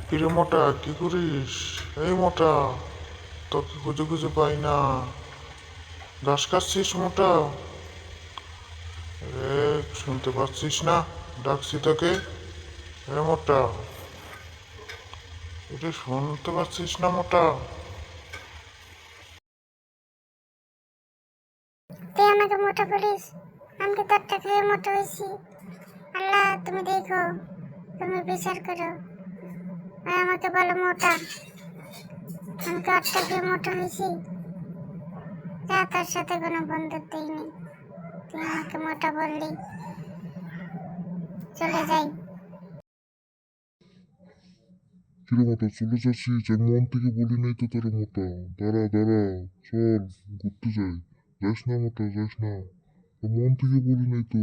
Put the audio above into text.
কিরে মোটা, কি করিস? এই মোটা, তোকে খুঁজে খুঁজে পাই না। ঘাস খাচ্ছিস মোটা? এ, শুনতে পাচ্ছিস না? ডাকছি তোকে। এ মোটা, এটা শুনতে পাচ্ছিস না মোটা? তুই আমাকে মোটা বলিস? আমি কি তোরটা খেয়ে মোটা হয়েছি? আল্লাহ, তুমি দেখো, তুমি বিচার করো আর আমাকে বলো মোটা। আমি কি ওরটা খেয়ে মোটা হয়েছি? যা, তোর সাথে কোনো বন্ধুত্বই নেই। তুই আমাকে মোটা বললি, চলে যাই। কিরে মোটা, চলে যাচ্ছিস? আমি মন থেকে বলি নাই তো তোরা মোটা। দাঁড়া দাঁড়া, চল ঘুরতে যাই। যাস না মোটা, যাস না। আমি মন থেকে বলি নাই তো।